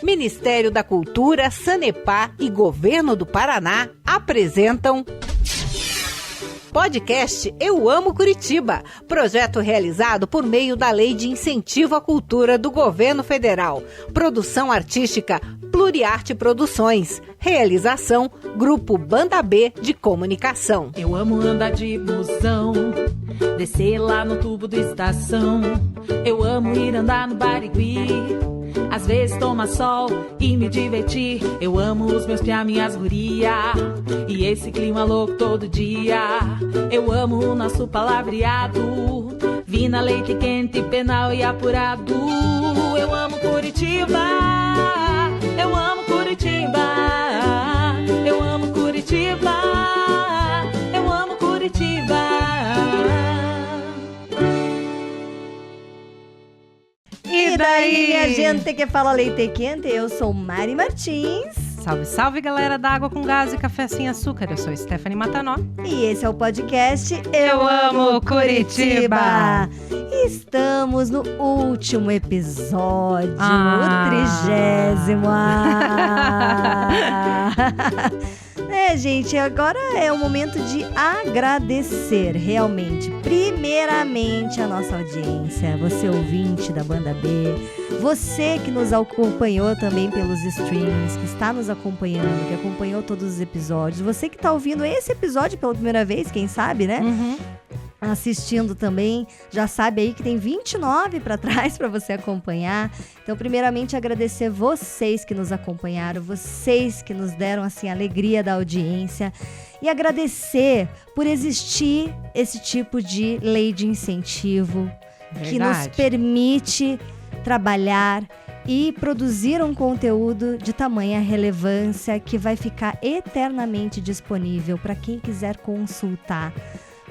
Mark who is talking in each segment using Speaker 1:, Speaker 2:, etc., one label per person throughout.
Speaker 1: Ministério da Cultura, Sanepar e Governo do Paraná apresentam podcast Eu Amo Curitiba, projeto realizado por meio da Lei de Incentivo à Cultura do Governo Federal. Produção artística Pluriarte Produções. Realização Grupo Banda B de Comunicação.
Speaker 2: Eu amo andar de busão, descer lá no tubo do estação. Eu amo ir andar no Barigui, às vezes tomar sol e me divertir. Eu amo os meus pia, minhas guria, e esse clima louco todo dia. Eu amo o nosso palavreado, vina, leite quente, penal e apurado. Eu amo Curitiba, eu amo Curitiba, eu amo Curitiba, eu amo Curitiba.
Speaker 3: E daí, minha gente que fala leite quente, eu sou Mari Martins.
Speaker 4: Salve, salve, galera da Água com Gás e Café Sem Açúcar. Eu sou Stephanie Matanó.
Speaker 3: E esse é o podcast Eu Amo Curitiba. Estamos no último episódio, o 30º. Gente, agora é o momento de agradecer realmente, primeiramente a nossa audiência, você ouvinte da Banda B, você que nos acompanhou também pelos streams, que está nos acompanhando, que acompanhou todos os episódios, você que está ouvindo esse episódio pela primeira vez, quem sabe, né? Assistindo também, já sabe aí que tem 29 para trás para você acompanhar. Então, primeiramente, agradecer vocês que nos acompanharam, vocês que nos deram, assim, a alegria da audiência. E agradecer por existir esse tipo de lei de incentivo que nos permite trabalhar e produzir um conteúdo de tamanha relevância que vai ficar eternamente disponível para quem quiser consultar.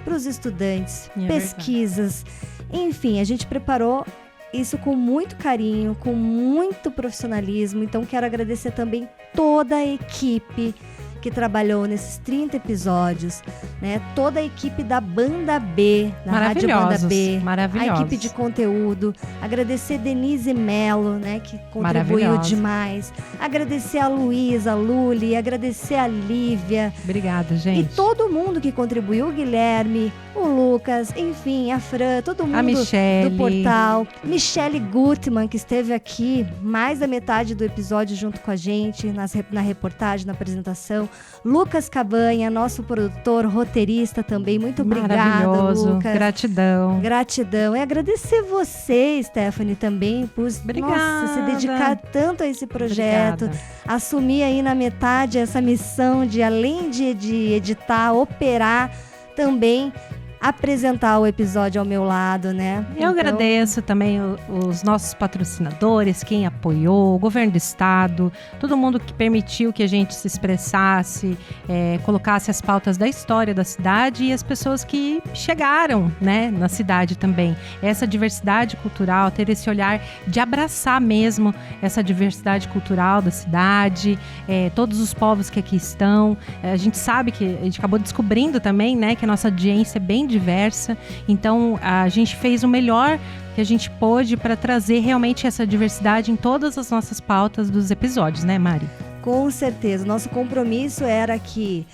Speaker 3: Para os estudantes, pesquisas, enfim, a gente preparou isso com muito carinho, com muito profissionalismo, então quero agradecer também toda a equipe que trabalhou nesses 30 episódios, né? Toda a equipe da Banda B, da Rádio Banda B, a equipe de conteúdo, agradecer Denise Mello, né? Que contribuiu demais, agradecer a Luísa, a Luli, agradecer a Lívia.
Speaker 4: Obrigada, gente.
Speaker 3: E todo mundo que contribuiu, o Guilherme, o Lucas, enfim, a Fran, todo mundo do portal. Michele Gutmann, que esteve aqui mais da metade do episódio junto com a gente, na reportagem, na apresentação. Lucas Cabanha, nosso produtor, roteirista também. Muito obrigada, Lucas. Gratidão. E agradecer você, Stephanie, também, por se dedicar tanto a esse projeto. Assumir aí na metade essa missão de, além de editar, operar, também apresentar o episódio ao meu lado, né?
Speaker 4: Eu agradeço também os nossos patrocinadores, quem apoiou, o governo do estado, todo mundo que permitiu que a gente se expressasse, colocasse as pautas da história da cidade e as pessoas que chegaram, né, na cidade também. Essa diversidade cultural, ter esse olhar de abraçar mesmo essa diversidade cultural da cidade, todos os povos que aqui estão. A gente sabe que a gente acabou descobrindo também, né, que a nossa audiência é bem diversa, então a gente fez o melhor que a gente pôde para trazer realmente essa diversidade em todas as nossas pautas dos episódios, né, Mari?
Speaker 3: Com certeza, nosso compromisso era que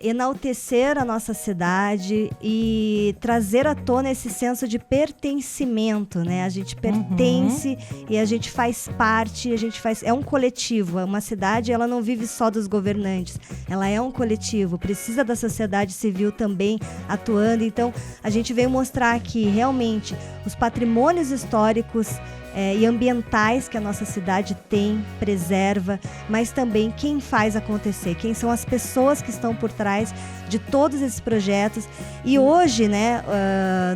Speaker 3: enaltecer a nossa cidade e trazer à tona esse senso de pertencimento, né? A gente pertence e a gente faz parte, é um coletivo. Uma cidade, ela não vive só dos governantes, ela é um coletivo, precisa da sociedade civil também atuando. Então, a gente veio mostrar que realmente os patrimônios históricos e ambientais que a nossa cidade tem, preserva, mas também quem faz acontecer, quem são as pessoas que estão por trás de todos esses projetos. E hoje, né,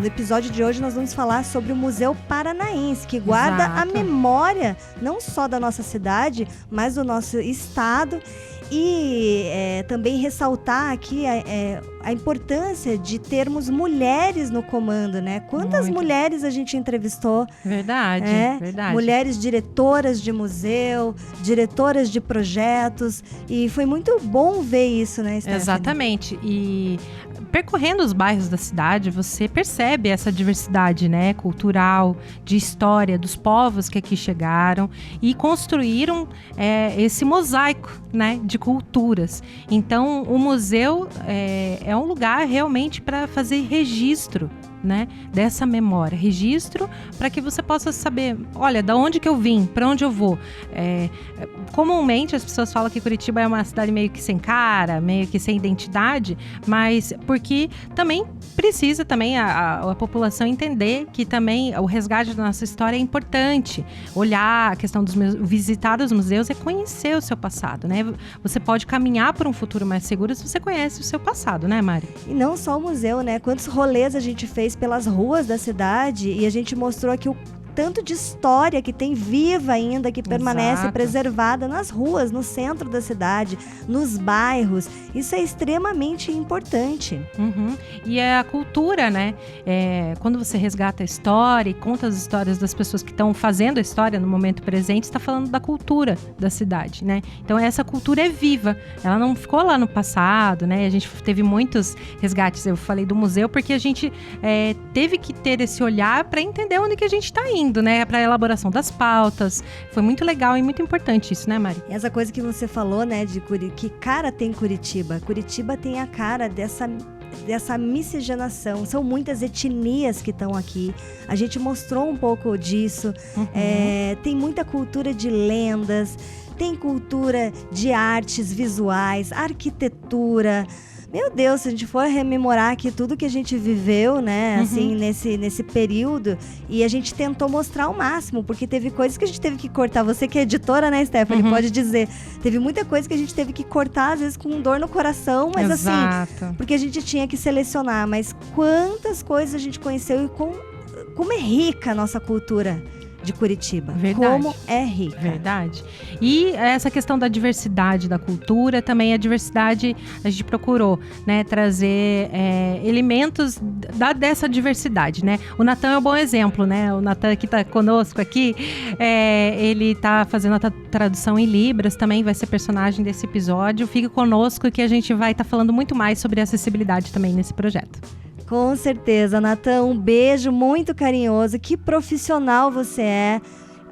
Speaker 3: no episódio de hoje, nós vamos falar sobre o Museu Paranaense, que guarda a memória não só da nossa cidade, mas do nosso estado. E também ressaltar aqui a importância de termos mulheres no comando, né? Quantas mulheres a gente entrevistou?
Speaker 4: Verdade.
Speaker 3: Mulheres diretoras de museu, diretoras de projetos. E foi muito bom ver isso, né, Stephanie?
Speaker 4: Exatamente. E percorrendo os bairros da cidade, você percebe essa diversidade, né, cultural, de história, dos povos que aqui chegaram e construíram esse mosaico, né, de culturas. Então, o museu é um lugar realmente para fazer registro, né, dessa memória, registro para que você possa saber, olha, da onde que eu vim, para onde eu vou. Comumente as pessoas falam que Curitiba é uma cidade meio que sem cara, meio que sem identidade, mas porque também precisa também a população entender que também o resgate da nossa história é importante. Olhar a questão dos visitar os museus é conhecer o seu passado, né? Você pode caminhar para um futuro mais seguro se você conhece o seu passado, né, Mari?
Speaker 3: E não só o museu, né? Quantos rolês a gente fez pelas ruas da cidade e a gente mostrou aqui o tanto de história que tem viva ainda, que permanece
Speaker 4: Exato.
Speaker 3: preservada nas ruas, no centro da cidade, nos bairros. Isso é extremamente importante.
Speaker 4: Uhum. E é a cultura, né? Quando você resgata a história e conta as histórias das pessoas que estão fazendo a história no momento presente, está falando da cultura da cidade, né? Então essa cultura é viva, ela não ficou lá no passado, né? A gente teve muitos resgates, eu falei do museu, porque a gente teve que ter esse olhar para entender onde que a gente está indo, né? Para a elaboração das pautas. Foi muito legal e muito importante isso, né, Mari?
Speaker 3: Essa coisa que você falou, né, de que cara tem Curitiba? Curitiba tem a cara dessa miscigenação. São muitas etnias que estão aqui. A gente mostrou um pouco disso.
Speaker 4: Uhum.
Speaker 3: Tem muita cultura de lendas, tem cultura de artes visuais, arquitetura. Meu Deus, se a gente for rememorar aqui tudo que a gente viveu, né, assim, nesse período, e a gente tentou mostrar ao máximo, porque teve coisas que a gente teve que cortar. Você que é editora, né, Stephanie, pode dizer. Teve muita coisa que a gente teve que cortar, às vezes com dor no coração, mas
Speaker 4: Exato.
Speaker 3: assim, porque a gente tinha que selecionar. Mas quantas coisas a gente conheceu e como é rica a nossa cultura de Curitiba.
Speaker 4: Verdade.
Speaker 3: Como é rica.
Speaker 4: Verdade. E essa questão da diversidade da cultura, também a diversidade, a gente procurou, né, trazer elementos dessa diversidade, né? O Natan é um bom exemplo, né? O Natan que está conosco aqui, ele está fazendo a tradução em Libras, também vai ser personagem desse episódio. Fique conosco que a gente vai estar falando muito mais sobre acessibilidade também nesse projeto.
Speaker 3: Com certeza, Natan, um beijo muito carinhoso. Que profissional você é.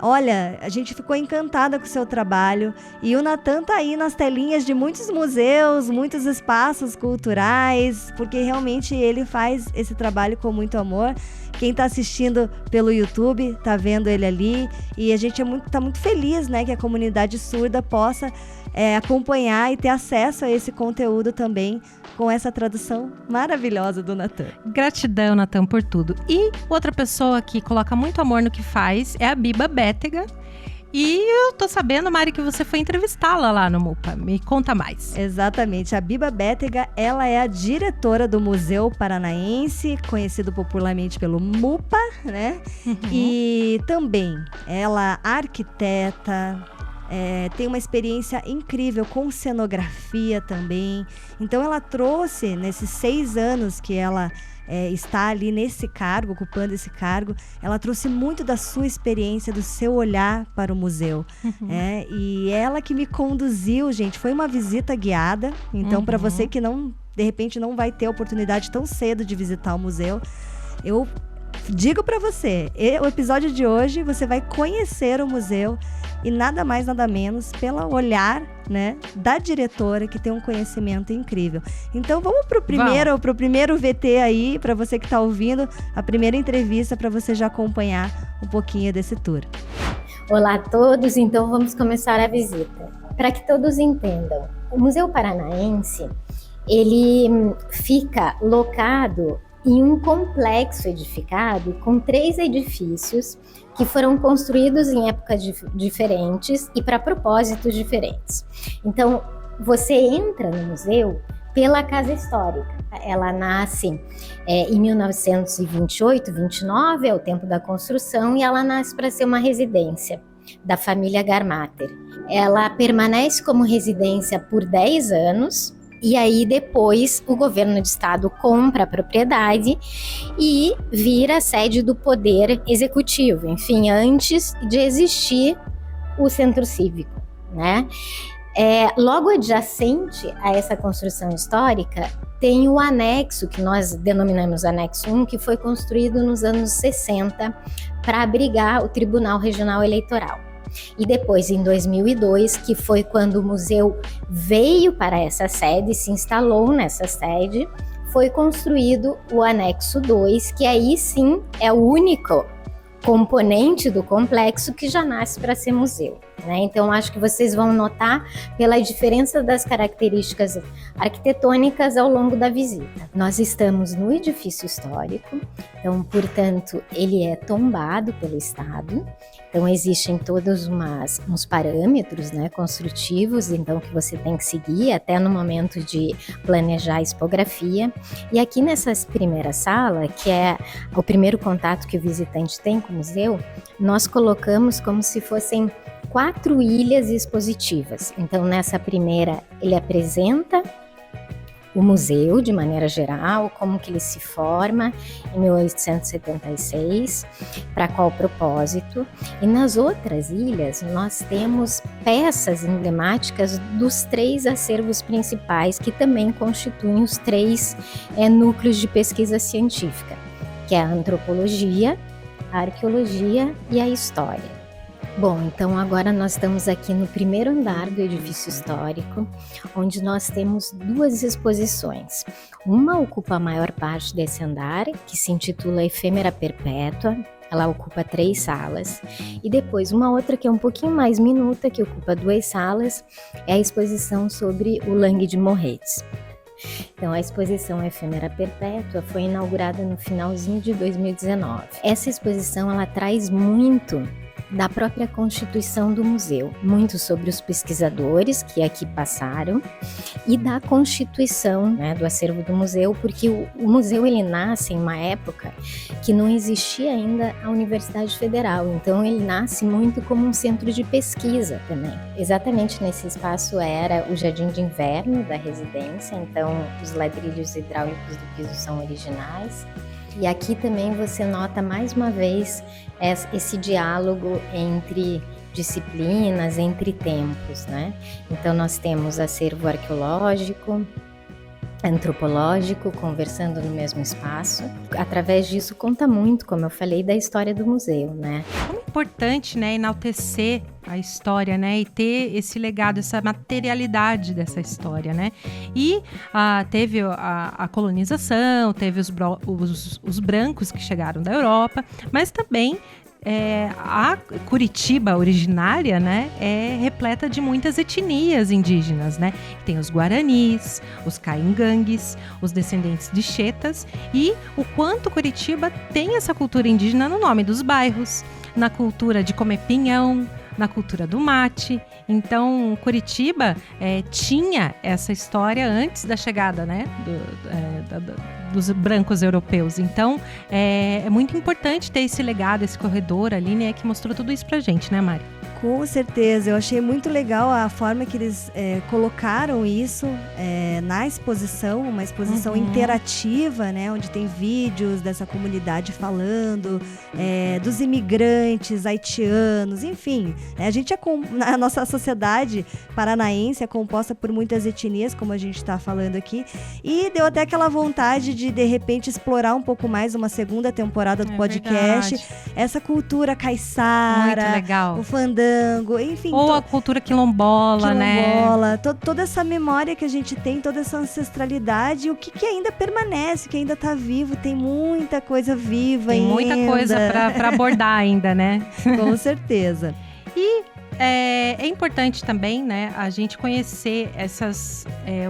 Speaker 3: Olha, a gente ficou encantada com o seu trabalho. E o Natan tá aí nas telinhas de muitos museus, muitos espaços culturais, porque realmente ele faz esse trabalho com muito amor. Quem tá assistindo pelo YouTube tá vendo ele ali. E a gente tá muito feliz, né, que a comunidade surda possa acompanhar e ter acesso a esse conteúdo também, com essa tradução maravilhosa do Natan.
Speaker 4: Gratidão, Natan, por tudo. E outra pessoa que coloca muito amor no que faz é a Biba Bétega. E eu tô sabendo, Mari, que você foi entrevistá-la lá no MUPA. Me conta mais.
Speaker 3: Exatamente. A Biba Bétega, ela é a diretora do Museu Paranaense, conhecido popularmente pelo MUPA, né? E também ela arquiteta, tem uma experiência incrível com cenografia também. Então ela trouxe, nesses 6 anos que ela está ali nesse cargo, ocupando esse cargo, ela trouxe muito da sua experiência, do seu olhar para o museu. E ela que me conduziu, gente, foi uma visita guiada. Então, para você que de repente não vai ter a oportunidade tão cedo de visitar o museu, eu digo para você, o episódio de hoje você vai conhecer o museu e nada mais, nada menos pelo olhar, né, da diretora, que tem um conhecimento incrível. Então vamos pro primeiro VT aí, para você que tá ouvindo, a primeira entrevista, para você já acompanhar um pouquinho desse tour.
Speaker 5: Olá a todos, então vamos começar a visita. Para que todos entendam, o Museu Paranaense, ele fica locado em um complexo edificado com 3 edifícios que foram construídos em épocas diferentes e para propósitos diferentes. Então, você entra no museu pela Casa Histórica. Ela nasce em 1928, 29, é o tempo da construção, e ela nasce para ser uma residência da família Garmater. Ela permanece como residência por 10 anos, e aí depois o governo de estado compra a propriedade e vira sede do poder executivo, enfim, antes de existir o centro cívico, né? Logo adjacente a essa construção histórica tem o anexo, que nós denominamos anexo 1, que foi construído nos anos 60 para abrigar o Tribunal Regional Eleitoral. E depois, em 2002, que foi quando o museu veio para essa sede, se instalou nessa sede, foi construído o anexo 2, que aí sim é o único componente do complexo que já nasce para ser museu, né? Então, acho que vocês vão notar pela diferença das características arquitetônicas ao longo da visita. Nós estamos no edifício histórico, então, portanto, ele é tombado pelo Estado. Então, existem todos uns parâmetros, né, construtivos, então, que você tem que seguir até no momento de planejar a expografia. E aqui nessa primeira sala, que é o primeiro contato que o visitante tem com o museu, nós colocamos como se fossem 4 ilhas expositivas. Então, nessa primeira, ele apresenta o museu, de maneira geral, como que ele se forma em 1876, para qual propósito. E nas outras ilhas, nós temos peças emblemáticas dos 3 acervos principais, que também constituem os 3 núcleos de pesquisa científica, que é a antropologia, a arqueologia e a história. Bom, então agora nós estamos aqui no primeiro andar do edifício histórico, onde nós temos 2 exposições. Uma ocupa a maior parte desse andar, que se intitula Efêmera Perpétua. Ela ocupa 3 salas. E depois uma outra que é um pouquinho mais minuta, que ocupa 2 salas, é a exposição sobre o Langue de Morretes. Então, a exposição Efêmera Perpétua foi inaugurada no finalzinho de 2019. Essa exposição, ela traz muito da própria constituição do museu, muito sobre os pesquisadores que aqui passaram e da constituição, né, do acervo do museu, porque o museu ele nasce em uma época que não existia ainda a Universidade Federal, então ele nasce muito como um centro de pesquisa também. Exatamente nesse espaço era o jardim de inverno da residência, então os ladrilhos hidráulicos do piso são originais. E aqui também você nota mais uma vez esse diálogo entre disciplinas, entre tempos, né? Então nós temos acervo arqueológico, antropológico, conversando no mesmo espaço. Através disso conta muito, como eu falei, da história do museu, né?
Speaker 4: Como importante, né, enaltecer a história, né, e ter esse legado, essa materialidade dessa história, né? E teve a colonização, teve os brancos que chegaram da Europa, mas também a Curitiba originária, né, é repleta de muitas etnias indígenas, né? Tem os guaranis, os caingangues, os descendentes de chetas, e o quanto Curitiba tem essa cultura indígena no nome dos bairros, na cultura de comer pinhão, na cultura do mate. Então, Curitiba tinha essa história antes da chegada, né, dos brancos europeus. Então, é muito importante ter esse legado, esse corredor ali, né, que mostrou tudo isso pra gente, né, Mari?
Speaker 3: Com certeza, eu achei muito legal a forma que eles colocaram isso na exposição, uma exposição interativa, né, onde tem vídeos dessa comunidade falando, dos imigrantes haitianos, enfim. A nossa sociedade paranaense é composta por muitas etnias, como a gente está falando aqui, e deu até aquela vontade de repente, explorar um pouco mais uma segunda temporada do podcast, verdade. Essa cultura caiçara, o fandango, enfim.
Speaker 4: Ou a cultura quilombola, né?
Speaker 3: Toda essa memória que a gente tem, toda essa ancestralidade, o que ainda permanece, que ainda está vivo, tem muita coisa viva ainda.
Speaker 4: Tem muita coisa para abordar ainda, né?
Speaker 3: Com certeza.
Speaker 4: E é importante também, né, a gente conhecer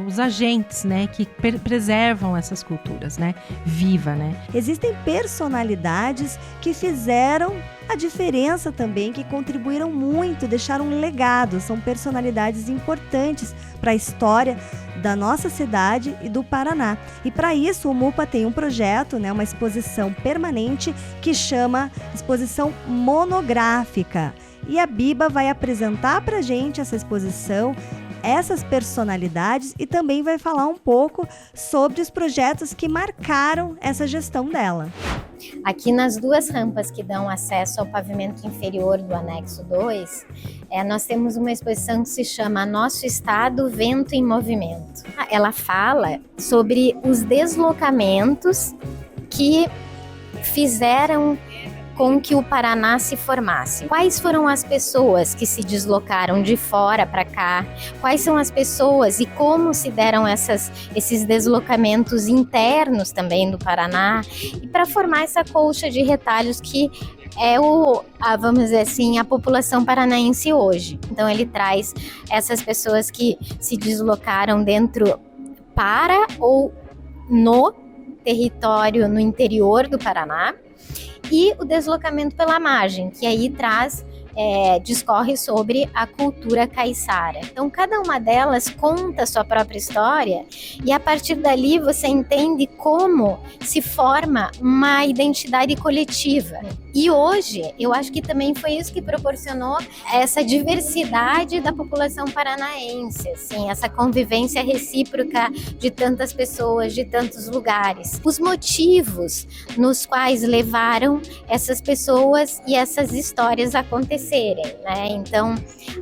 Speaker 4: os agentes, né, que preservam essas culturas, né, viva, né.
Speaker 3: Existem personalidades que fizeram a diferença também, que contribuíram muito, deixaram um legado, são personalidades importantes para a história da nossa cidade e do Paraná. E para isso o MUPA tem um projeto, né, uma exposição permanente que chama Exposição Monográfica. E a Biba vai apresentar pra gente essa exposição essas personalidades e também vai falar um pouco sobre os projetos que marcaram essa gestão dela.
Speaker 5: Aqui nas duas rampas que dão acesso ao pavimento inferior do anexo 2, nós temos uma exposição que se chama Nosso Estado, Vento em Movimento. Ela fala sobre os deslocamentos que fizeram com que o Paraná se formasse. Quais foram as pessoas que se deslocaram de fora para cá? Quais são as pessoas e como se deram esses deslocamentos internos também do Paraná? E para formar essa colcha de retalhos que é vamos dizer assim, a população paranaense hoje. Então ele traz essas pessoas que se deslocaram dentro para ou no território no interior do Paraná, e o deslocamento pela margem, que aí discorre sobre a cultura caiçara. Então, cada uma delas conta a sua própria história e, a partir dali, você entende como se forma uma identidade coletiva. E hoje, eu acho que também foi isso que proporcionou essa diversidade da população paranaense, assim, essa convivência recíproca de tantas pessoas, de tantos lugares. Os motivos nos quais levaram essas pessoas e essas histórias a acontecerem, né? Então,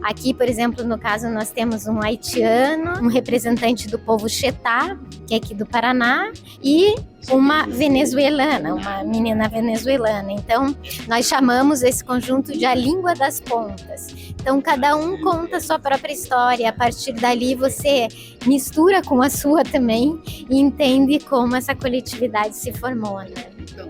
Speaker 5: aqui, por exemplo, no caso, nós temos um haitiano, um representante do povo Chetá, que é aqui do Paraná, e uma venezuelana, uma menina venezuelana. Então, nós chamamos esse conjunto de a língua das pontas. Então, cada um conta a sua própria história. A partir dali, você mistura com a sua também e entende como essa coletividade se formou, né?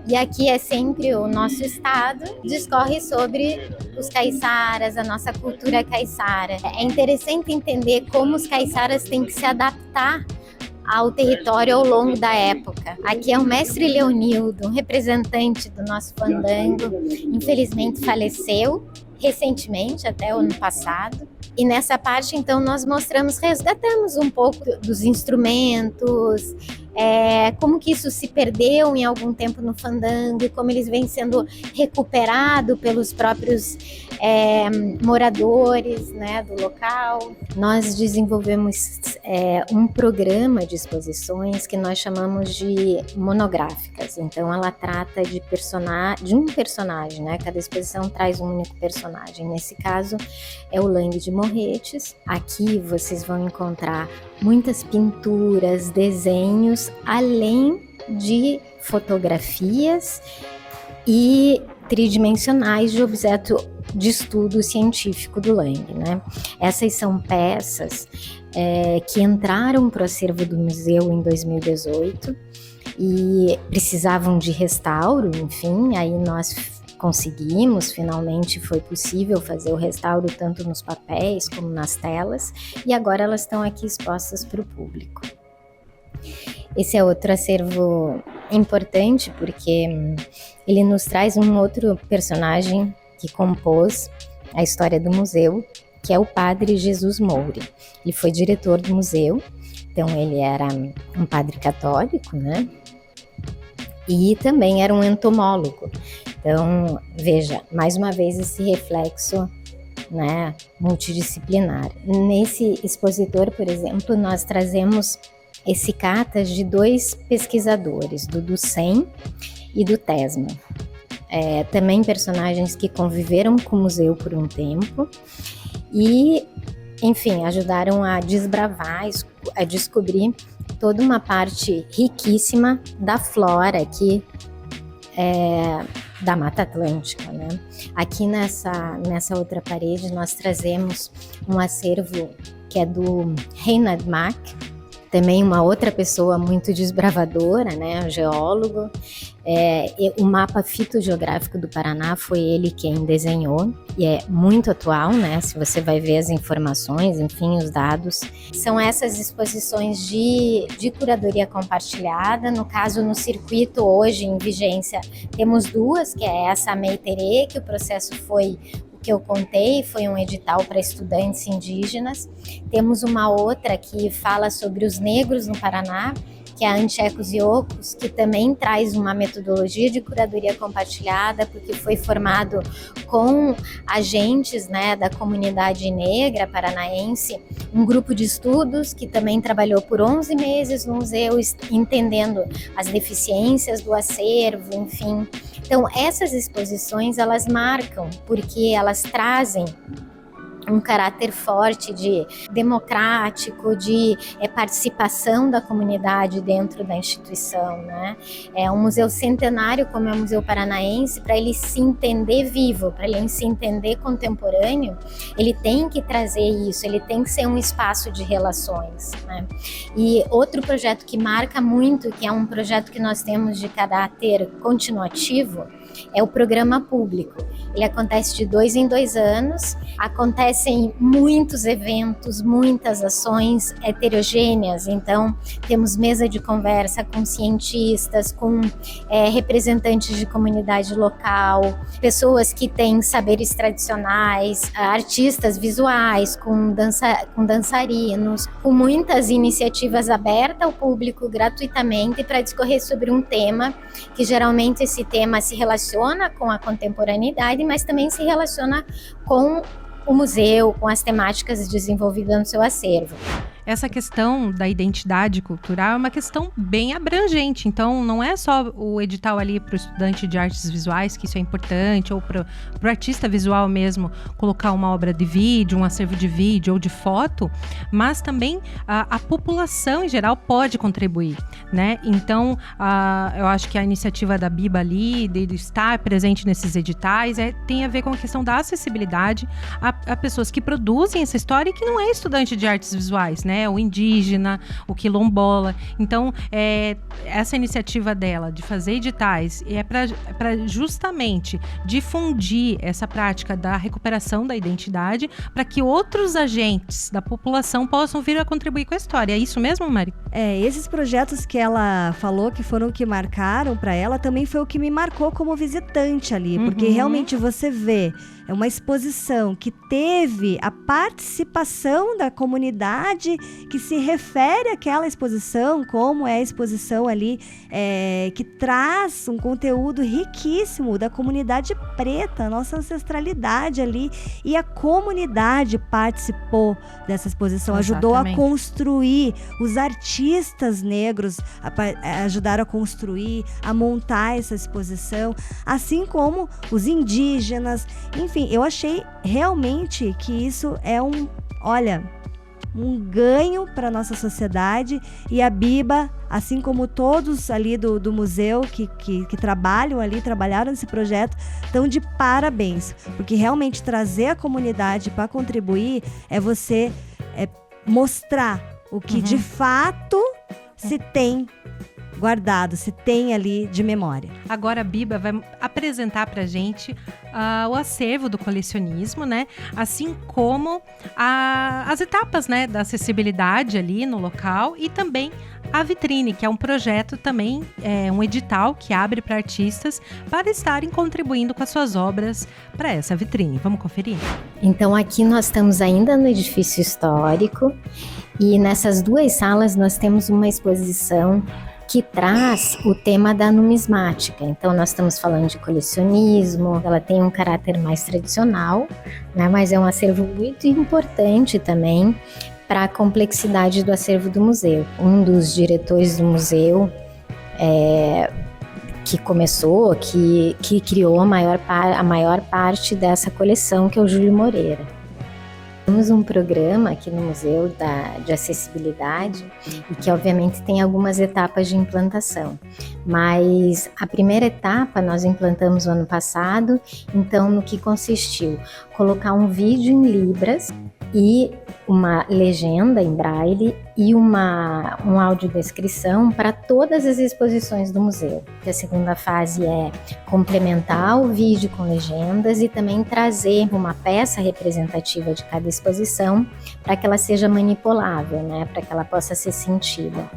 Speaker 5: E aqui é sempre o nosso estado, discorre sobre os caiçaras, a nossa cultura caiçara. É interessante entender como os caiçaras têm que se adaptar ao território ao longo da época. Aqui é o mestre Leonildo, um representante do nosso fandango, infelizmente faleceu recentemente, até o ano passado. E nessa parte, então, nós resgatamos um pouco dos instrumentos, como que isso se perdeu em algum tempo no fandango e como eles vêm sendo recuperados pelos próprios moradores, né, do local. Nós desenvolvemos um programa de exposições que nós chamamos de monográficas. Então, ela trata de um personagem, né? Cada exposição traz um único personagem. Nesse caso, é o Langue de Morretes. Aqui vocês vão encontrar muitas pinturas, desenhos, além de fotografias e tridimensionais de objeto de estudo científico do Langue, né? Essas são peças que entraram para o acervo do museu em 2018 e precisavam de restauro, enfim, aí nós conseguimos, finalmente foi possível fazer o restauro tanto nos papéis como nas telas, e agora elas estão aqui expostas para o público. Esse é outro acervo importante porque ele nos traz um outro personagem que compôs a história do museu, que é o padre Jesus Moure. Ele foi diretor do museu, então ele era um padre católico, né? E também era um entomólogo. Então, veja, mais uma vez esse reflexo, né, multidisciplinar. Nesse expositor, por exemplo, nós trazemos esse catas de dois pesquisadores, do Ducem e do Tesma. Também personagens que conviveram com o museu por um tempo e, enfim, ajudaram a desbravar, a descobrir toda uma parte riquíssima da flora aqui da Mata Atlântica, né? Aqui nessa outra parede nós trazemos um acervo que é do Reinhard Mack, também uma outra pessoa muito desbravadora, né, um geólogo. O mapa fitogeográfico do Paraná foi ele quem desenhou e é muito atual, né? Se você vai ver as informações, enfim, os dados. São essas exposições de curadoria compartilhada. No caso, no circuito hoje em vigência, temos duas, que é essa a Meiterê, que o processo foi que eu contei, foi um edital para estudantes indígenas. Temos uma outra que fala sobre os negros no Paraná, que é a Anti-Ecos e Ocos, que também traz uma metodologia de curadoria compartilhada, porque foi formado com agentes, né, da comunidade negra paranaense, um grupo de estudos que também trabalhou por 11 meses no museu, entendendo as deficiências do acervo, enfim. Então, essas exposições, elas marcam, porque elas trazem um caráter forte de democrático, de participação da comunidade dentro da instituição, né? É um museu centenário, como é o Museu Paranaense, para ele se entender vivo, para ele se entender contemporâneo, ele tem que trazer isso, ele tem que ser um espaço de relações, né? E outro projeto que marca muito, que é um projeto que nós temos de caráter continuativo, é o programa público. Ele acontece de 2 em 2 anos, acontecem muitos eventos, muitas ações heterogêneas, então temos mesa de conversa com cientistas, com representantes de comunidade local, pessoas que têm saberes tradicionais, artistas visuais, com dançarinos, com muitas iniciativas abertas ao público gratuitamente para discorrer sobre um tema, que geralmente esse tema se relaciona com a contemporaneidade, mas também se relaciona com o museu, com as temáticas desenvolvidas no seu acervo.
Speaker 4: Essa questão da identidade cultural é uma questão bem abrangente, então não é só o edital ali para o estudante de artes visuais, que isso é importante, ou para o artista visual mesmo, colocar uma obra de vídeo, um acervo de vídeo ou de foto, mas também a população em geral pode contribuir, né? Então, eu acho que a iniciativa da Biba ali, de estar presente nesses editais, tem a ver com a questão da acessibilidade a pessoas que produzem essa história e que não é estudante de artes visuais, né? O indígena, o quilombola. Então, essa iniciativa dela de fazer editais é para justamente difundir essa prática da recuperação da identidade para que outros agentes da população possam vir a contribuir com a história. É isso mesmo, Mari?
Speaker 3: Esses projetos que ela falou que foram o que marcaram para ela também foi o que me marcou como visitante ali, porque realmente você vê uma exposição que teve a participação da comunidade, que se refere àquela exposição, como é a exposição ali, que traz um conteúdo riquíssimo da comunidade preta, nossa ancestralidade ali, e a comunidade participou dessa exposição, ajudou a construir, os artistas negros ajudaram a construir, a montar essa exposição, assim como os indígenas, enfim, eu achei realmente que isso é um ganho para a nossa sociedade, e a Biba, assim como todos ali do museu que trabalharam nesse projeto, estão de parabéns, porque realmente trazer a comunidade para contribuir é você mostrar o que de fato se tem guardado, se tem ali de memória.
Speaker 4: Agora a Biba vai apresentar pra gente o acervo do colecionismo, né? Assim como as etapas, né, da acessibilidade ali no local, e também a vitrine, que é um projeto também, um edital que abre para artistas para estarem contribuindo com as suas obras para essa vitrine. Vamos conferir?
Speaker 5: Então aqui nós estamos ainda no edifício histórico, e nessas 2 salas nós temos uma exposição que traz o tema da numismática. Então nós estamos falando de colecionismo, ela tem um caráter mais tradicional, né, mas é um acervo muito importante também para a complexidade do acervo do museu. Um dos diretores do museu que começou, que criou a maior parte dessa coleção, que é o Júlio Moreira. Temos um programa aqui no museu de acessibilidade, e que obviamente tem algumas etapas de implantação, mas a primeira etapa nós implantamos no ano passado. Então, no que consistiu? Colocar um vídeo em Libras e uma legenda em braille e um audiodescrição para todas as exposições do museu. A segunda fase é complementar o vídeo com legendas e também trazer uma peça representativa de cada exposição para que ela seja manipulável, né? Para que ela possa ser sentida.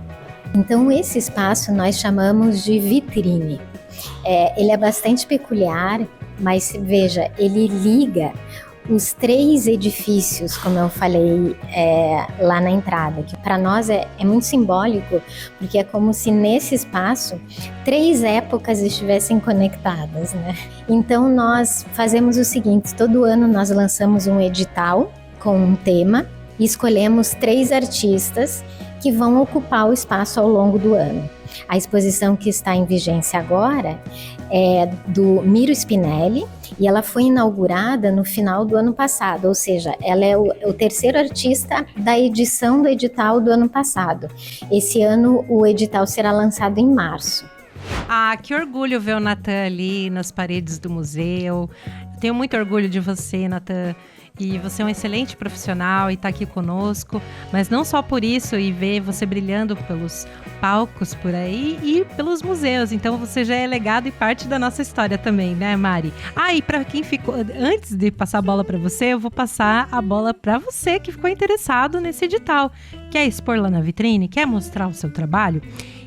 Speaker 5: Então esse espaço nós chamamos de vitrine. Ele é bastante peculiar, mas veja, ele liga os 3 edifícios, como eu falei lá na entrada, que para nós é muito simbólico, porque é como se nesse espaço 3 épocas estivessem conectadas, né? Então nós fazemos o seguinte: todo ano nós lançamos um edital com um tema e escolhemos 3 artistas que vão ocupar o espaço ao longo do ano. A exposição que está em vigência agora é do Miro Spinelli e ela foi inaugurada no final do ano passado, ou seja, ela é o 3º artista da edição do edital do ano passado. Esse ano o edital será lançado em março.
Speaker 4: Ah, que orgulho ver o Natan ali nas paredes do museu. Eu tenho muito orgulho de você, Natan. E você é um excelente profissional e está aqui conosco, mas não só por isso, e ver você brilhando pelos palcos por aí e pelos museus. Então você já é legado e parte da nossa história também, né, Mari? Ah, e para quem ficou, antes de passar a bola para você, eu vou passar a bola para você que ficou interessado nesse edital. Quer expor lá na vitrine? Quer mostrar o seu trabalho?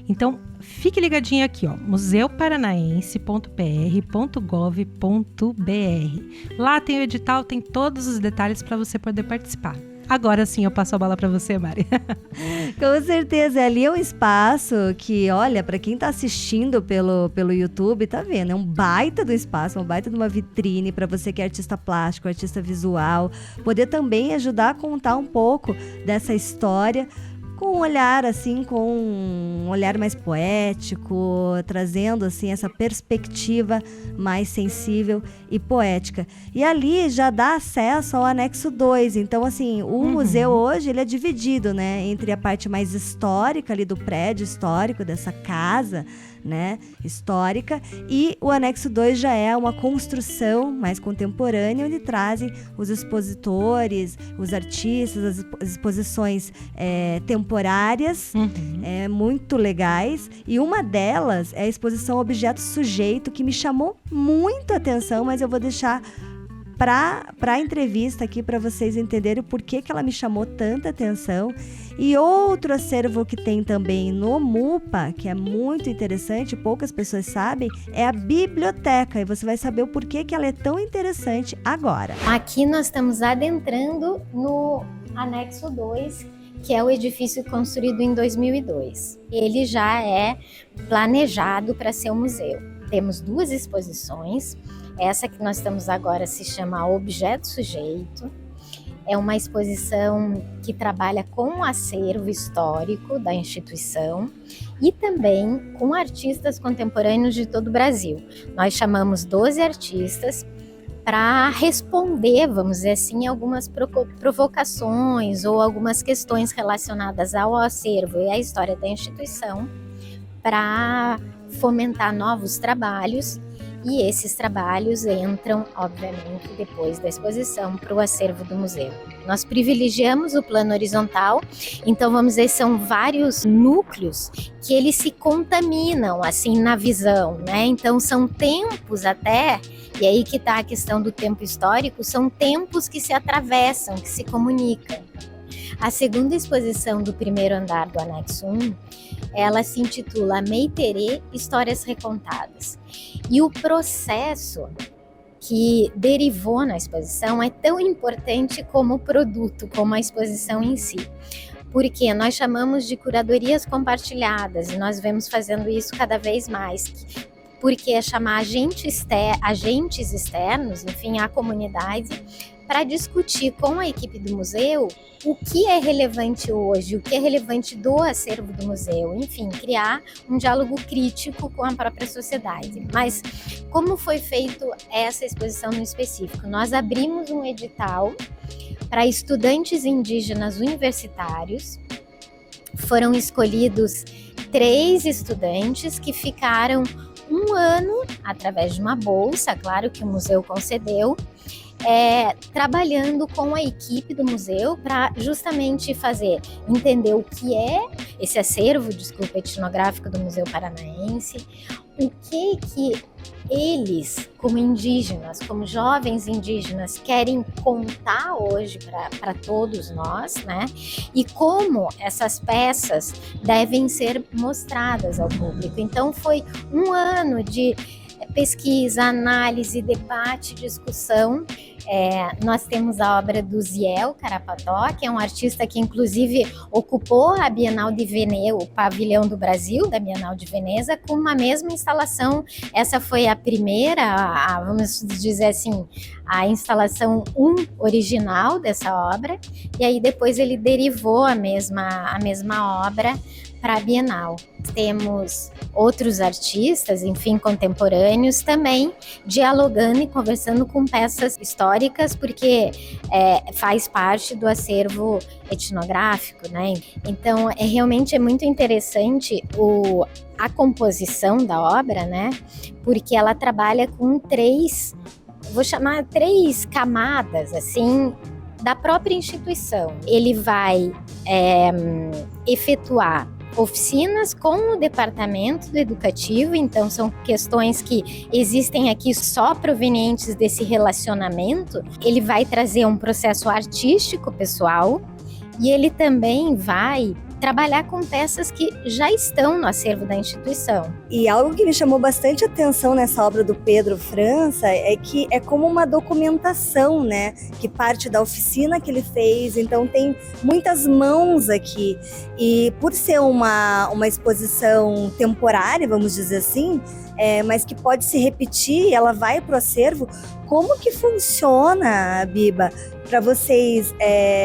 Speaker 4: Então, fique ligadinho aqui, ó, museuparanaense.pr.gov.br. Lá tem o edital, tem todos os detalhes para você poder participar. Agora sim, eu passo a bola para você, Mari.
Speaker 3: Com certeza, ali é um espaço que, olha, para quem tá assistindo pelo YouTube, tá vendo? É um baita do espaço, um baita de uma vitrine para você que é artista plástico, artista visual, poder também ajudar a contar um pouco dessa história com um olhar assim, com um olhar mais poético, trazendo assim essa perspectiva mais sensível e poética. E ali já dá acesso ao anexo 2. Então, assim, o museu hoje ele é dividido, né, entre a parte mais histórica ali do prédio histórico dessa casa, né, histórica, e o anexo 2 já é uma construção mais contemporânea, onde trazem os expositores, os artistas, as exposições temporárias, muito legais, e uma delas é a exposição Objeto Sujeito, que me chamou muito a atenção, mas eu vou deixar para a entrevista aqui para vocês entenderem o porquê que ela me chamou tanta atenção. E outro acervo que tem também no MUPA, que é muito interessante, poucas pessoas sabem, é a biblioteca. E você vai saber o porquê que ela é tão interessante agora.
Speaker 5: Aqui nós estamos adentrando no anexo 2, que é o edifício construído em 2002. Ele já é planejado para ser um museu. Temos 2 exposições. Essa que nós estamos agora se chama Objeto Sujeito. É uma exposição que trabalha com o acervo histórico da instituição e também com artistas contemporâneos de todo o Brasil. Nós chamamos 12 artistas para responder, vamos dizer assim, algumas provocações ou algumas questões relacionadas ao acervo e à história da instituição, para fomentar novos trabalhos. E esses trabalhos entram, obviamente, depois da exposição para o acervo do museu. Nós privilegiamos o plano horizontal, então vamos dizer, são vários núcleos que eles se contaminam assim na visão, né? Então são tempos até, e aí que está a questão do tempo histórico, são tempos que se atravessam, que se comunicam. A segunda exposição do primeiro andar do anexo 1, ela se intitula Meiterê, Histórias Recontadas. E o processo que derivou na exposição é tão importante como o produto, como a exposição em si. Porque nós chamamos de curadorias compartilhadas e nós vemos fazendo isso cada vez mais. Porque é chamar agentes externos, enfim, a comunidade, para discutir com a equipe do museu o que é relevante hoje, o que é relevante do acervo do museu, enfim, criar um diálogo crítico com a própria sociedade. Mas como foi feito essa exposição no específico? Nós abrimos um edital para estudantes indígenas universitários, foram escolhidos 3 estudantes que ficaram 1 ano, através de uma bolsa, claro que o museu concedeu, trabalhando com a equipe do museu para justamente entender o que é esse acervo, etnográfico do Museu Paranaense, o que eles, como indígenas, como jovens indígenas, querem contar hoje para todos nós, né? E como essas peças devem ser mostradas ao público. Então foi 1 ano de pesquisa, análise, debate, discussão. Nós temos a obra do Ziel Carapató, que é um artista que inclusive ocupou a Bienal de Veneza, o pavilhão do Brasil da Bienal de Veneza, com uma mesma instalação. Essa foi a primeira, vamos dizer assim, a instalação original dessa obra, e aí depois ele derivou a mesma obra para a Bienal. Temos outros artistas, enfim, contemporâneos também, dialogando e conversando com peças históricas, porque faz parte do acervo etnográfico, né? Então, realmente é muito interessante a composição da obra, né? Porque ela trabalha com três camadas, assim, da própria instituição. Ele vai efetuar oficinas com o departamento do educativo, então são questões que existem aqui só provenientes desse relacionamento. Ele vai trazer um processo artístico pessoal e ele também vai trabalhar com peças que já estão no acervo da instituição.
Speaker 3: E algo que me chamou bastante atenção nessa obra do Pedro França é que é como uma documentação, né? Que parte da oficina que ele fez, então tem muitas mãos aqui. E por ser uma exposição temporária, vamos dizer assim, mas que pode se repetir, ela vai para o acervo. Como que funciona, Biba, para vocês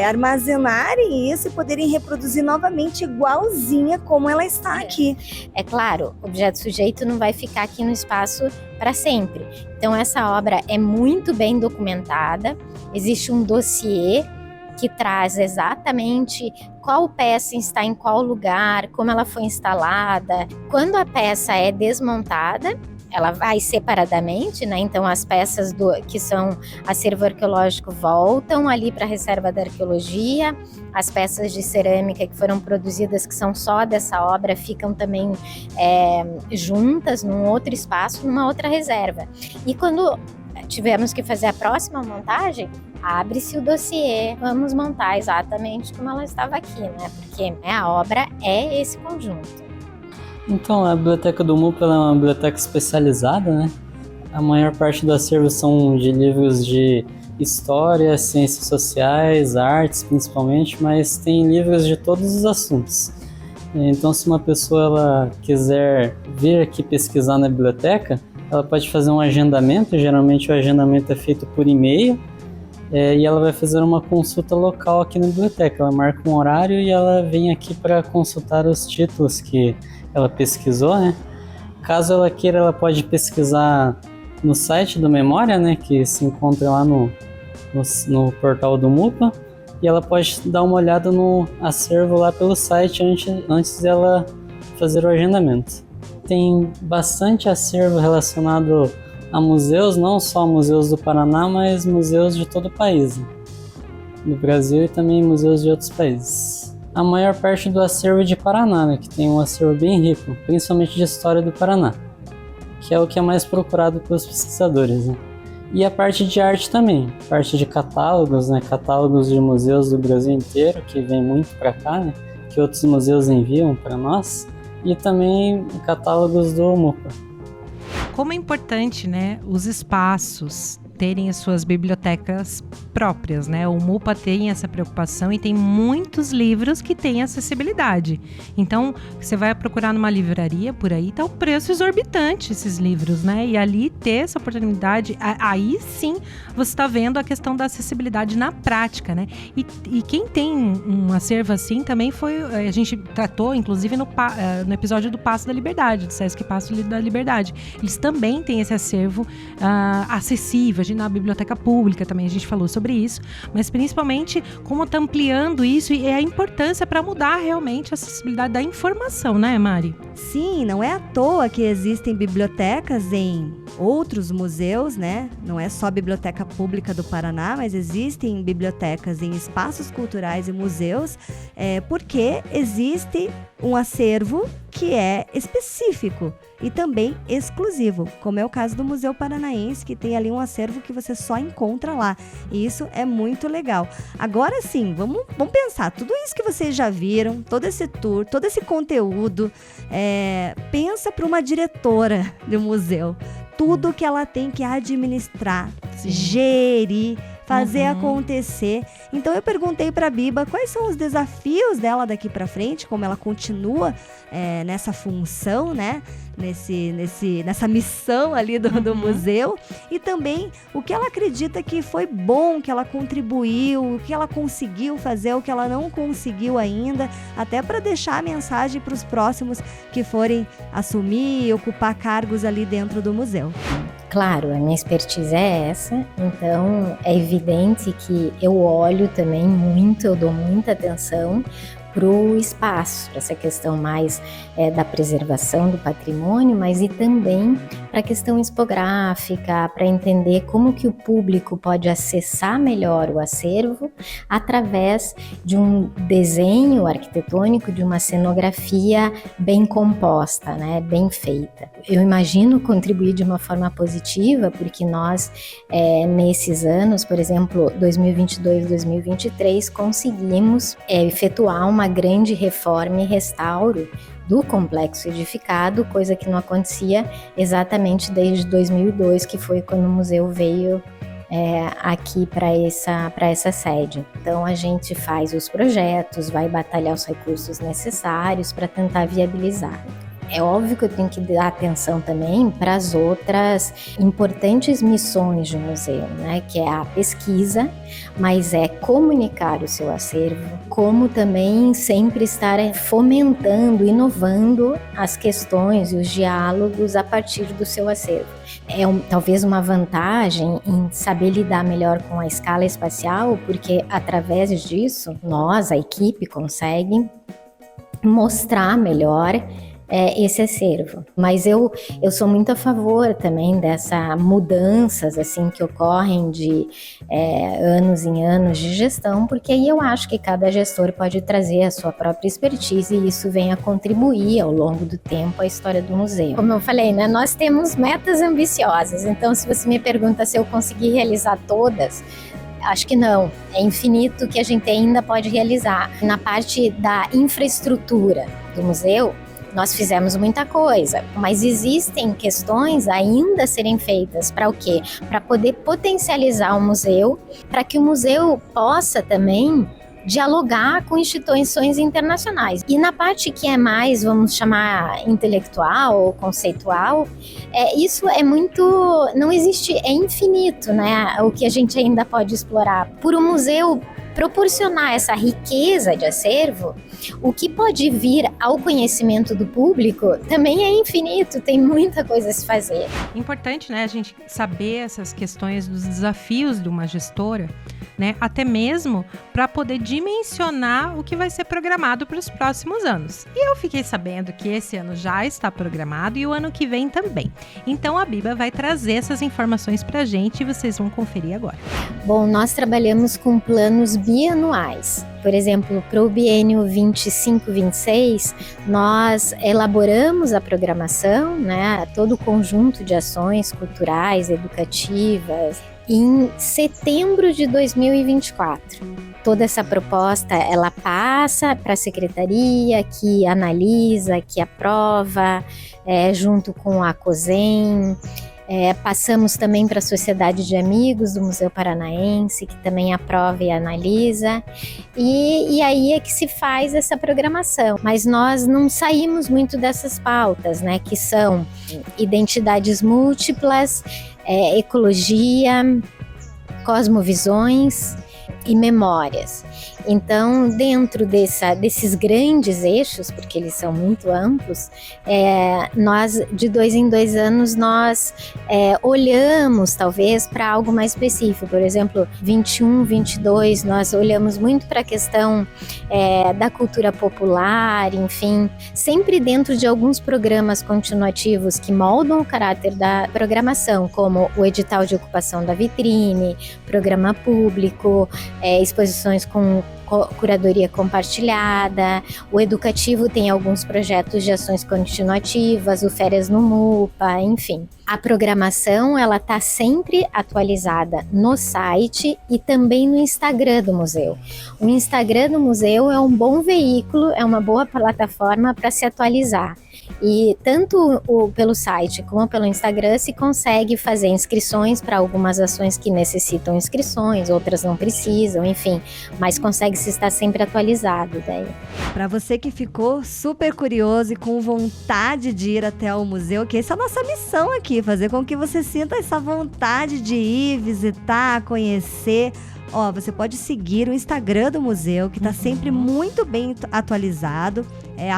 Speaker 3: armazenarem isso e poderem reproduzir novamente igualzinha como ela está aqui?
Speaker 5: É claro, o objeto sujeito não vai ficar aqui no espaço para sempre. Então essa obra é muito bem documentada, existe um dossiê que traz exatamente qual peça está em qual lugar, como ela foi instalada. Quando a peça é desmontada, ela vai separadamente, né? Então as peças que são acervo arqueológico voltam ali para a reserva da arqueologia, as peças de cerâmica que foram produzidas, que são só dessa obra, ficam também juntas num outro espaço, numa outra reserva. E quando tivemos que fazer a próxima montagem, abre-se o dossiê, vamos montar exatamente como ela estava aqui, né? Porque a obra é esse conjunto.
Speaker 6: Então, a Biblioteca do MUPA é uma biblioteca especializada, né? A maior parte do acervo são de livros de história, ciências sociais, artes principalmente, mas tem livros de todos os assuntos. Então, se uma pessoa ela quiser vir aqui pesquisar na biblioteca, ela pode fazer um agendamento, geralmente o agendamento é feito por e-mail, e ela vai fazer uma consulta local aqui na biblioteca. Ela marca um horário e ela vem aqui para consultar os títulos que ela pesquisou, né? Caso ela queira, ela pode pesquisar no site do Memória, né? Que se encontra lá no portal do MUPA, e ela pode dar uma olhada no acervo lá pelo site antes dela fazer o agendamento. Tem bastante acervo relacionado a museus, não só museus do Paraná, mas museus de todo o país, né? Do Brasil e também museus de outros países. A maior parte do acervo é de Paraná, né, que tem um acervo bem rico, principalmente de história do Paraná, que é o que é mais procurado pelos pesquisadores, né? E a parte de arte também, parte de catálogos, né, catálogos de museus do Brasil inteiro, que vem muito para cá, né, que outros museus enviam para nós, e também catálogos do MUPA.
Speaker 4: Como é importante, né, os espaços terem as suas bibliotecas próprias, né? O MUPA tem essa preocupação e tem muitos livros que têm acessibilidade. Então, você vai procurar numa livraria por aí, tá um preço exorbitante esses livros, né? E ali ter essa oportunidade, aí sim você está vendo a questão da acessibilidade na prática, né? E quem tem um acervo assim também a gente tratou, inclusive, no episódio do Passo da Liberdade, do Sesc Passo da Liberdade. Eles também têm esse acervo acessível. Na biblioteca pública também a gente falou sobre isso, mas principalmente como está ampliando isso e a importância para mudar realmente a acessibilidade da informação, né, Mari?
Speaker 3: Sim, não é à toa que existem bibliotecas em outros museus, né? Não é só a Biblioteca Pública do Paraná, mas existem bibliotecas em espaços culturais e museus, porque existe um acervo que é específico e também exclusivo, como é o caso do Museu Paranaense, que tem ali um acervo que você só encontra lá, e isso é muito legal. Agora sim, vamos pensar, tudo isso que vocês já viram, todo esse tour, todo esse conteúdo, pensa para uma diretora do museu. tudo que ela tem que administrar, gerir, fazer acontecer. Então eu perguntei para a Biba quais são os desafios dela daqui para frente, como ela continua nessa função, né? Nessa missão ali do museu, e também o que ela acredita que foi bom, que ela contribuiu, o que ela conseguiu fazer, o que ela não conseguiu ainda, até para deixar a mensagem para os próximos que forem assumir e ocupar cargos ali dentro do museu.
Speaker 5: Claro, a minha expertise é essa, então é evidente que eu olho também muito, eu dou muita atenção para o espaço, para essa questão mais da preservação do patrimônio, mas e também para a questão expográfica, para entender como que o público pode acessar melhor o acervo através de um desenho arquitetônico, de uma cenografia bem composta, né, bem feita. Eu imagino contribuir de uma forma positiva, porque nós, nesses anos, por exemplo, 2022 e 2023, conseguimos efetuar uma grande reforma e restauro do complexo edificado, coisa que não acontecia exatamente desde 2002, que foi quando o museu veio aqui para essa sede. Então a gente faz os projetos, vai batalhar os recursos necessários para tentar viabilizar. É óbvio que eu tenho que dar atenção também para as outras importantes missões do museu, né? Que é a pesquisa, mas é comunicar o seu acervo, como também sempre estar fomentando, inovando as questões e os diálogos a partir do seu acervo. Talvez uma vantagem em saber lidar melhor com a escala espacial, porque através disso, nós, a equipe, consegue mostrar melhor esse acervo. Mas eu sou muito a favor também dessas mudanças assim, que ocorrem de anos em anos de gestão, porque aí eu acho que cada gestor pode trazer a sua própria expertise e isso vem a contribuir ao longo do tempo à história do museu. Como eu falei, né, nós temos metas ambiciosas, então se você me pergunta se eu consegui realizar todas, acho que não, é infinito o que a gente ainda pode realizar. Na parte da infraestrutura do museu, nós fizemos muita coisa, mas existem questões ainda a serem feitas para o quê? Para poder potencializar o museu, para que o museu possa também dialogar com instituições internacionais. E na parte que é mais, vamos chamar, intelectual ou conceitual, isso é muito, não existe, é infinito, né? O que a gente ainda pode explorar. Por um museu proporcionar essa riqueza de acervo, o que pode vir ao conhecimento do público também é infinito, tem muita coisa a se fazer.
Speaker 4: Importante, né, a gente saber essas questões dos desafios de uma gestora, né, até mesmo para poder dimensionar o que vai ser programado para os próximos anos. E eu fiquei sabendo que esse ano já está programado e o ano que vem também. Então a Biba vai trazer essas informações para a gente e vocês vão conferir agora.
Speaker 5: Bom, nós trabalhamos com planos bianuais. Por exemplo, para o biênio 25-26, nós elaboramos a programação, né, todo o conjunto de ações culturais, educativas, em setembro de 2024. Toda essa proposta, ela passa para a secretaria, que analisa, que aprova, junto com a COSEM. Passamos também para a Sociedade de Amigos do Museu Paranaense, que também aprova e analisa, e aí é que se faz essa programação. Mas nós não saímos muito dessas pautas, né, que são identidades múltiplas, ecologia, cosmovisões e memórias. Então, dentro desses grandes eixos, porque eles são muito amplos, nós, de 2 em 2 anos, nós olhamos, talvez, para algo mais específico. Por exemplo, 21, 22, nós olhamos muito para a questão da cultura popular, enfim, sempre dentro de alguns programas continuativos que moldam o caráter da programação, como o edital de ocupação da vitrine, programa público, exposições com curadoria compartilhada, o educativo tem alguns projetos de ações continuativas, o Férias no MUPA, enfim. A programação, ela está sempre atualizada no site e também no Instagram do museu. O Instagram do museu é um bom veículo, é uma boa plataforma para se atualizar. E tanto pelo site como pelo Instagram se consegue fazer inscrições para algumas ações que necessitam inscrições, outras não precisam, enfim, mas consegue-se estar sempre atualizado daí.
Speaker 3: Para você que ficou super curioso e com vontade de ir até o museu, que essa é a nossa missão aqui, fazer com que você sinta essa vontade de ir, visitar, conhecer. Ó, você pode seguir o Instagram do museu, que está sempre muito bem atualizado. É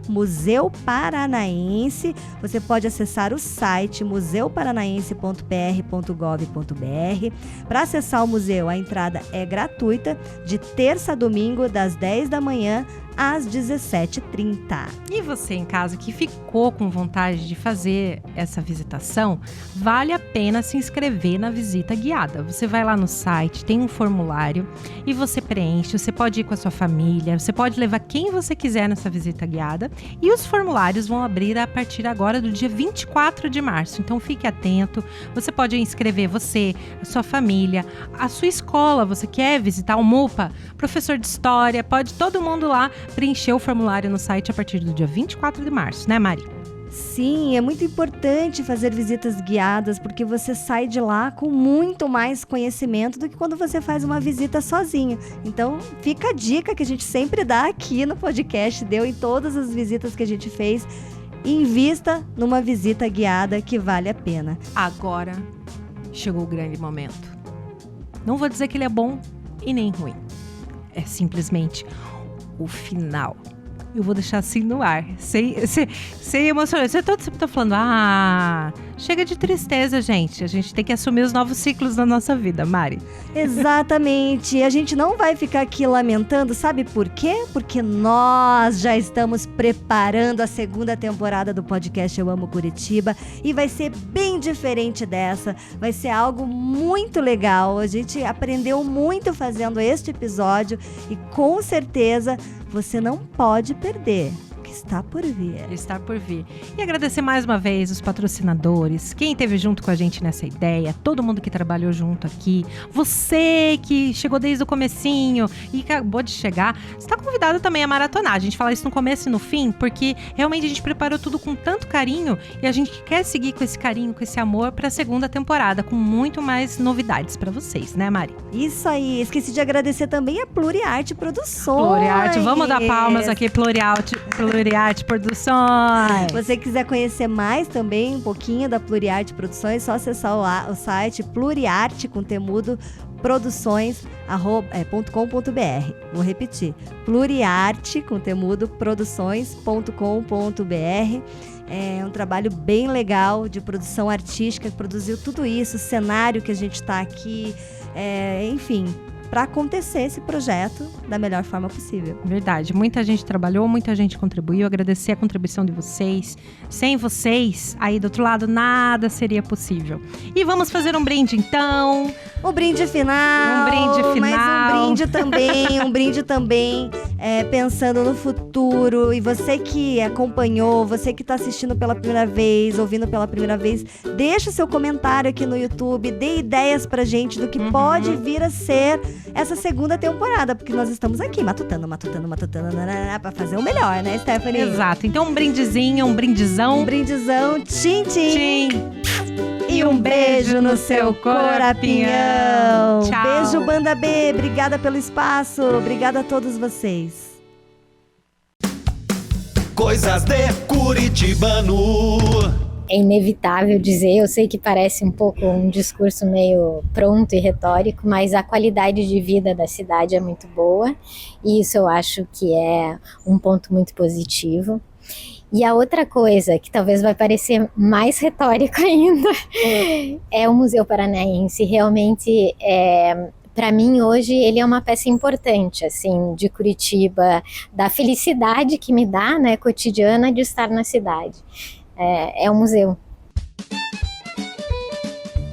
Speaker 3: @Museu Paranaense. Você pode acessar o site museuparanaense.pr.gov.br. Para acessar o museu, a entrada é gratuita, de terça a domingo, das 10 da manhã às 17h30.
Speaker 4: E você em casa que ficou com vontade de fazer essa visitação, vale a pena se inscrever na visita guiada. Você vai lá no site, tem um formulário e você preenche. Você pode ir com a sua família, você pode levar quem você quiser nessa visita guiada. E os formulários vão abrir a partir agora do dia 24 de março. Então fique atento. Você pode inscrever você, a sua família, a sua escola. Você quer visitar o MUPA, professor de história, pode todo mundo lá preencher o formulário no site a partir do dia 24 de março, né, Mari?
Speaker 3: Sim, é muito importante fazer visitas guiadas, porque você sai de lá com muito mais conhecimento do que quando você faz uma visita sozinho. Então, fica a dica que a gente sempre dá aqui no podcast, deu em todas as visitas que a gente fez. Invista numa visita guiada que vale a pena.
Speaker 4: Agora chegou o grande momento. Não vou dizer que ele é bom e nem ruim. É simplesmente o final. Eu vou deixar assim no ar, sem emocionar. Você todo sempre tá falando, chega de tristeza, gente. A gente tem que assumir os novos ciclos da nossa vida, Mari.
Speaker 3: Exatamente. A gente não vai ficar aqui lamentando, sabe por quê? Porque nós já estamos preparando a segunda temporada do podcast Eu Amo Curitiba e vai ser bem diferente dessa. Vai ser algo muito legal. A gente aprendeu muito fazendo este episódio e com certeza você não pode perder. Está por vir.
Speaker 4: Está por vir. E agradecer mais uma vez os patrocinadores, quem esteve junto com a gente nessa ideia, todo mundo que trabalhou junto aqui, você que chegou desde o comecinho e acabou de chegar, está convidado também a maratonar. A gente fala isso no começo e no fim, porque realmente a gente preparou tudo com tanto carinho e a gente quer seguir com esse carinho, com esse amor para a segunda temporada, com muito mais novidades para vocês, né, Mari?
Speaker 3: Isso aí. Esqueci de agradecer também a Pluriarte Produções.
Speaker 4: Pluriarte, vamos dar palmas aqui, Pluriarte Produções.
Speaker 3: Se você quiser conhecer mais também um pouquinho da Pluriarte Produções, é só acessar o site Pluriarte com temudo produções.com.br. Vou repetir, Pluriarte com temudo produções.com.br. É um trabalho bem legal de produção artística que produziu tudo isso, o cenário que a gente está aqui, enfim, para acontecer esse projeto da melhor forma possível.
Speaker 4: Verdade, muita gente trabalhou, muita gente contribuiu, agradecer a contribuição de vocês. Sem vocês, aí do outro lado, nada seria possível. E vamos fazer um brinde então.
Speaker 3: Um brinde final. Mas um brinde também, pensando no futuro. E você que acompanhou, você que está assistindo pela primeira vez, ouvindo pela primeira vez, deixa o seu comentário aqui no YouTube, dê ideias pra gente do que pode vir a ser essa segunda temporada, porque nós estamos aqui matutando, pra fazer o melhor, né, Stephanie?
Speaker 4: Exato. Então um brindezinho, um brindizão.
Speaker 3: Um brindizão, tchim, tchim.
Speaker 4: Tchim.
Speaker 3: E um beijo no seu corapinhão.
Speaker 4: Tchau.
Speaker 3: Beijo, Banda B. Obrigada pelo espaço. Obrigada a todos vocês.
Speaker 7: Coisas de Curitibano.
Speaker 5: É inevitável dizer, eu sei que parece um pouco um discurso meio pronto e retórico, mas a qualidade de vida da cidade é muito boa e isso eu acho que é um ponto muito positivo. E a outra coisa, que talvez vai parecer mais retórico ainda, é o Museu Paranaense. Realmente, para mim, hoje, ele é uma peça importante, assim, de Curitiba, da felicidade que me dá, né, cotidiana de estar na cidade. É um museu.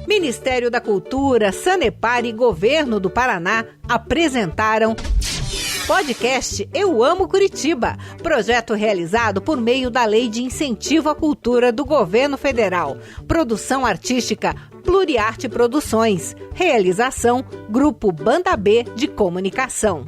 Speaker 1: Ministério da Cultura, Sanepar e Governo do Paraná apresentaram Podcast Eu Amo Curitiba, projeto realizado por meio da Lei de Incentivo à Cultura do Governo Federal. Produção artística Pluriarte Produções. Realização Grupo Banda B de Comunicação.